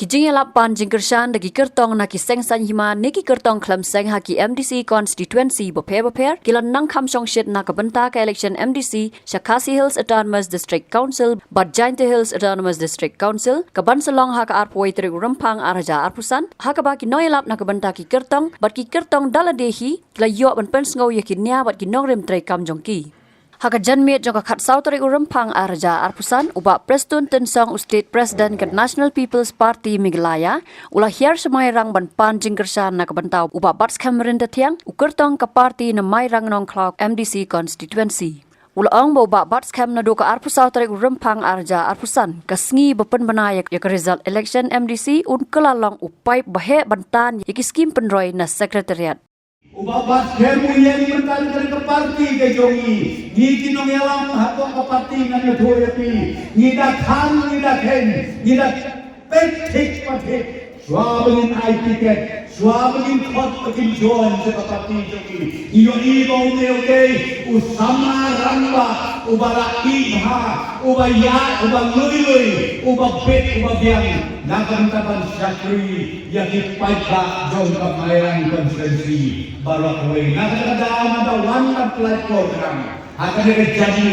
Kijing lapan jingkershan dagi kertong naki seng san hima niki kertong klam seng haki MDC constituency boper kilan nang kam song shit na kabenta ka election MDC Shakasi Hills Autonomous District Council Badjainte Hills Autonomous District Council kaban selong haka arpoi tri rempang araja arpusan haka baki noyelap na kabenta ki kertong bat ki kertong daladehi kila yo ban pens ngau yakinya bat ki nongrem tri kam jongki Haka janmit jangka khat sautari urempang araja arpusan uba Preston Tensong State President ke National People's Party Miglaya ulah hiar semai rang ban pan jingkershan na kabentau uba Bats Cameron tiang ukertong ke parti na mai rang nong cloud MDC constituency. Ulah ong uba Bats Cam na doka arpu sautari urempang araja arpusan kasngi bepen benayak ya ke result election MDC un kelalong upai bahe bantan ya skim penroy na sekretariat. Ubabat kemu yang mentan ke parti ke jongi, ni kinong yalang hato ke parti nganya thuepi, ni dah khan ni dah ken, ni dah petik patik, swabengin I ticket, swabengin khot begin join se parti jongi, iyo ibong neoke usama ramba, ubara ibha, ubaya, ubang lui, ubah bet, ubah biang, nakantaban syakri yang dipaita jom kemahiran konferensi Barokway. Nakakadaan ada one platform akan jadi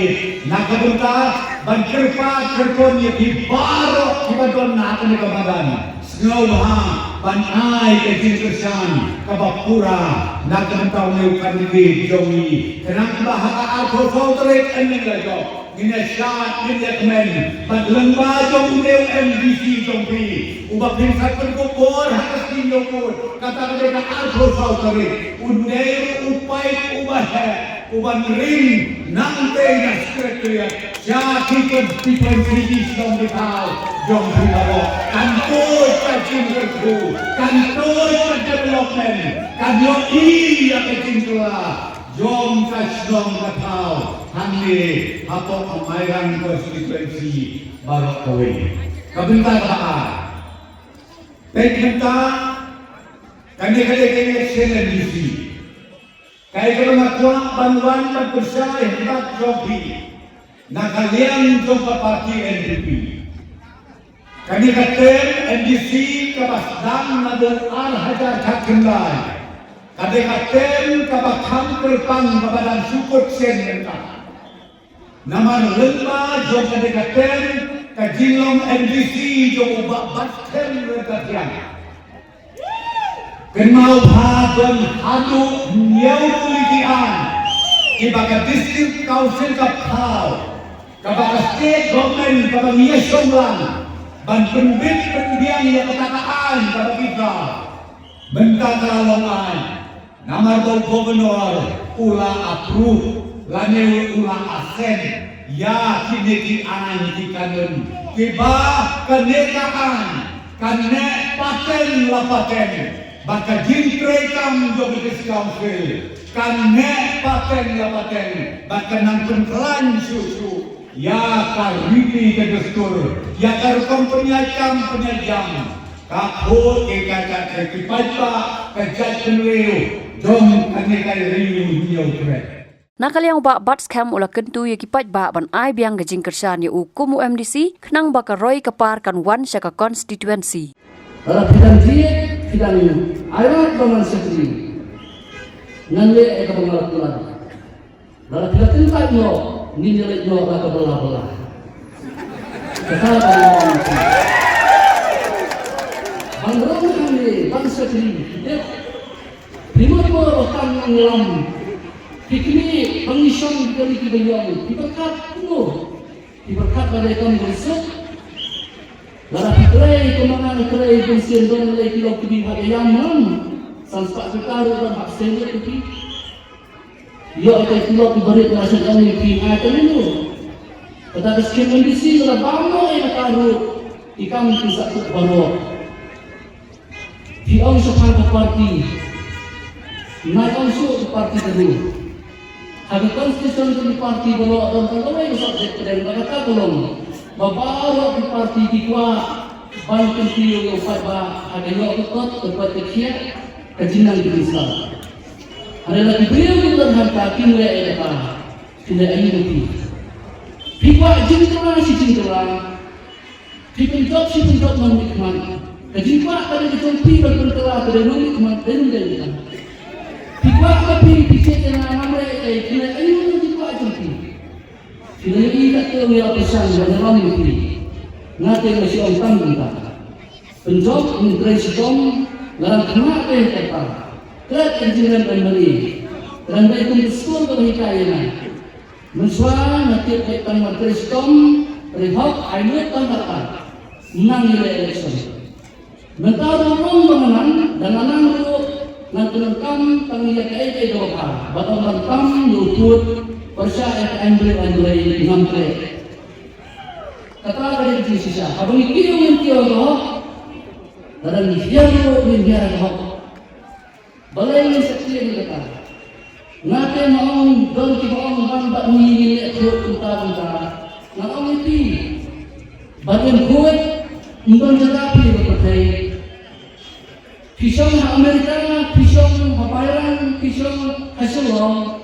nakabunta bangkirpa kerton yang di Barok kibadon akan dikamadan snowha panai kejingkersan kabapura nakabunta meliukan di jongi kenapa haka aku sauteret ening lajo Gina syat, gina kemen, bat lembah jom uleu MDC jompi, ubah pinsat berkubur, hakas tinjokun, kata mereka argo sautari, uneu upai ubah ubah ring, nante na sekretariat, syaki konstituensi jompi tau, jompi tau, kantor kacing kerku, kantor development, kantor iya kacing kelah, jom kasnong katau, Handi atau pemairan konstituensi Barokway. Kabenta kaa. Kabenta kami election MDC. Kaya kalau makuang bantuan bersama hebat joki. Nakalian jompa parti NDP. Kami katen MDC kabasdam nadul hajar kakendai. Kami katen kabakam kerpang kabadan syukur sen mentah. Nama lembah jom kedekatan kajilong MDC jom ubah batken rekatian. Kenal hadon hadu nyau tulikian ibaga district council kapau kabaga state government kabaga nyesonglan ban penbit pendiang yang ketakaan kabaga kita bentakalongan nama gubernur ula approve Lane ulang asen ya kini an dikanen tiba kenekaan kane paten la paten baka jintre kam jogi council kane paten la paten baka nang penklan susu ya kariti ke gestur ya kar kompenyajam penyajam kakho ke kakak ke pajpa kejat penleu dong kane kai riu nyau kret Nakal yang ubak Bats Cam ulah kentu ya kipat ba ban ai biang gejing kersan ya ukumu MDC kenang baka roy kepar kan wan syaka constituency. Dalam bidang diet, bidang ayat bangan sekali. Nanti eka bangalat pulang. Dalam bidang tempat no, ninjelek no laka belah-belah. Kekal bangan sekali. Bangrong kami, bang sekali. Prima rokan ngelam. Kini pengisong dari kebayaan diberkat penuh diberkat pada ikan bersuk darah kerai kemangan kerai bensin dan lagi kilo kini pada yaman sampai sekarang dan hak sendiri kini ia akan kilo diberi rasa kami kini akan itu tetapi sekian kondisi sudah banyak yang taruh ikan tidak terbaru di angsuhan parti naik angsuh parti dulu Hagi konstitusi parti bawa dan terlalu subjek dan mereka tolong bawa di parti di kuat banyak tiyo yang pada ada yang ikut berbuat kecil kejinang di Islam. Ada lagi beliau dan harta kini ada tidak ini di kuat jingkran si jingkran di penjot si penjot menikmati Kejimpak pada kejumpi berbenturan pada nulik mantan dan Pikuat tapi picit yang namanya kena ayu pikuat jumpi. Sila ini tak tahu yang pesan dan orang itu. Nanti masih orang tanggung tak. Penjok imigrasi dom dalam kena yang kata. Kerat engineer dan beri. Dan baik untuk sekolah berhikayana. Mensuah nanti kaitan imigrasi dom rehab ayat tanggapan. Menang nilai election. Mentara orang mengenang dan menang dulu nanti nangkam tangiya kaya doa. Batang nangkam luput percaya Andre ngampe. Kata dari sisa. Abang ikiyo mentiyo doa. Dan dihiaro doa. Balai ni sekian ni kata. Nanti maong don ki maong bambak ni lekut unta. Maong itu. Bagian kuat untuk jadapi berpakai. Pisang Amerika, pisang Bayaran, pisang Hasilong,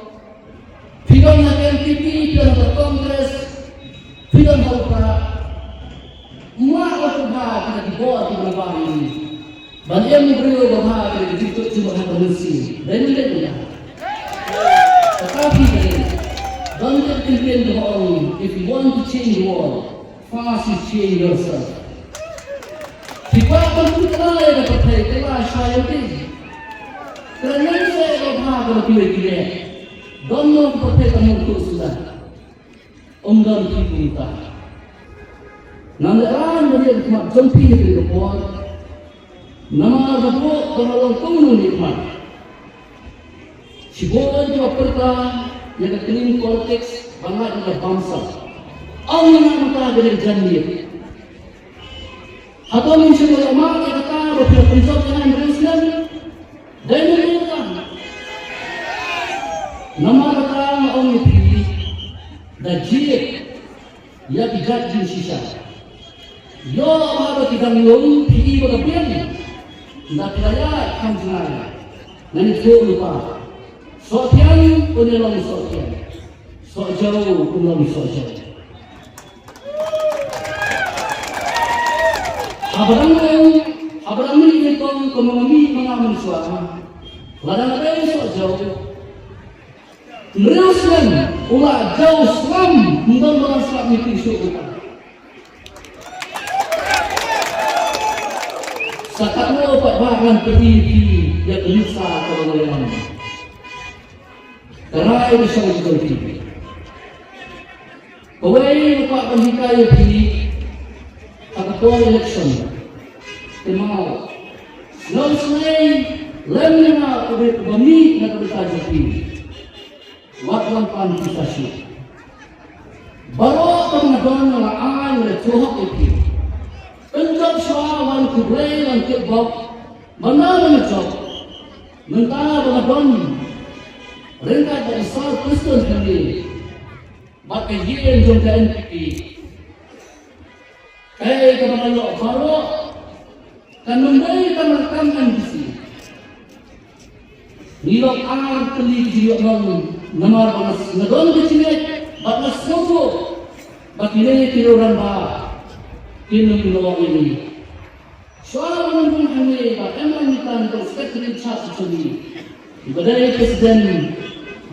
pisang NPP, pisang Kongres, pisang Haupa, mak apa kita dibawa di bawah ini. Banyak memberi bahwa kita ditutup cuma manusia. Dan ini dia. Tetapi don't get convinced the world. If you want to change the world, first you change yourself. Jika kamu kenal yang berkait dengan saya ini, kerana saya berhak lebih lagi, dono berkait dengan itu sudah, umdan kita. Namun dari mak jompi itu berbuat, nama berbuat kalau kamu nikmat. Sibuan juga perkara yang kening konteks bangsa dan bangsa. Allah nama dari janji. Atau mungkin ulama yang kata beberapa prinsip yang Islam dan menunjukkan nama kata orang itu dan jilid yang digaji sisa. Yo apa kita ngomong pilih berapa nak kaya kampungan nanti kau lupa sotian punya sotian sojau punya sojau. Abraham ini itu kemami mengamun suara. Ladang ada yang jauh. Meruskan ulah jauh selam untuk merasa mimpi syukur. Sakatnya obat bahan berdiri yang bisa kebenaran. Karena itu sangat penting. Kawai obat berhikayat ini Ketua election, kemau. Lalu selain lemnya kami nak berkaji, waktu pantisasi. Baru pengaduan orang oleh Tuhan itu. Penjab sawan kublai dan kebab, mana menjab, mentara pengaduan. Ringkat dari sal Kristen kami, maka yang jumpa NPP. Kepada Allah baru kan memberi kemerdekaan di sini. Nilai ar keli jiwa nomor balas nadon di sini balas sopo bakilnya tiruran bah kini ini. Soal menunggu ini bagaimana kita untuk sekretari chat sendiri. Ibadai presiden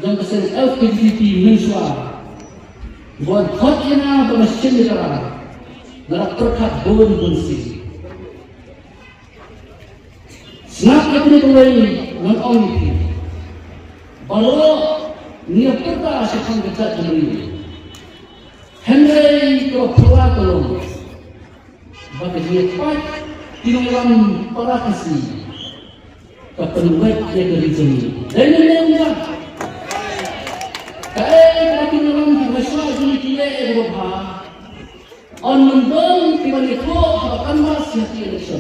dan presiden LGBT mensuah buat khotnya balas cendera. Dalam perkat bon bersih. Senang aku mulai mengaum itu. Baru ni apa sekarang kita cari. Henry kalau pula tolong. Bagi dia pat dalam para kasih. Kepenuhan dia dari sini. Dan ini enggak. Kaya lagi dalam masalah ini kita berubah. On mendong tiba itu akan masih election.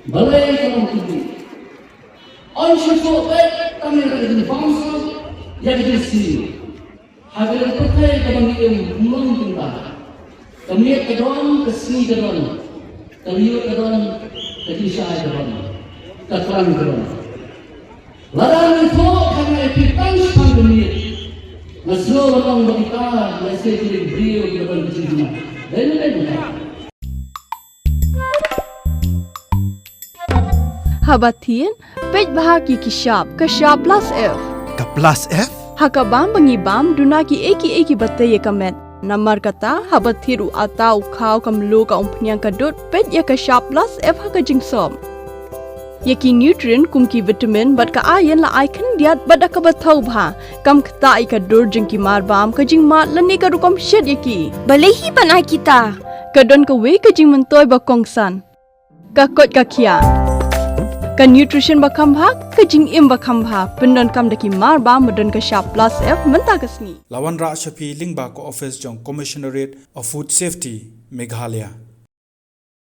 Balai kalau itu. On syukur kami ada di bangsa yang di sini. Hadir percaya kami yang mengenal. Kami kedon kesini kedon. Kami kedon ketisah kedon. Keterang kedon. Larang itu karena epitan pandemi. Masuk orang berita, masih jadi beliau di dalam dunia. Dan habatin pej bahagi kishap kashap plus F Ka plus F? hakabam bangibam dunaki eki batay kamet namar kata habatiru atau kau kamlu ka umpnyang kadut pej ya kashap plus F hakajingsom Yaki nutrient kumki vitamin bat ka ayan la icon diat bat ka bathau bha kam khta ka dur jingki mar bam ka jing mat lani ka rukom shed yaki Balehi panai kita. ka don ka we ka jing mentoy ba kongsan ka kot ka khia ka nutrition ba kham bha ka jing im ba kham bha pindon kam daki mar bam modon ka sharp plus F menta kasni Lawan Ra Shafi Lingba ko office jong Commissionerate of Food Safety Meghalaya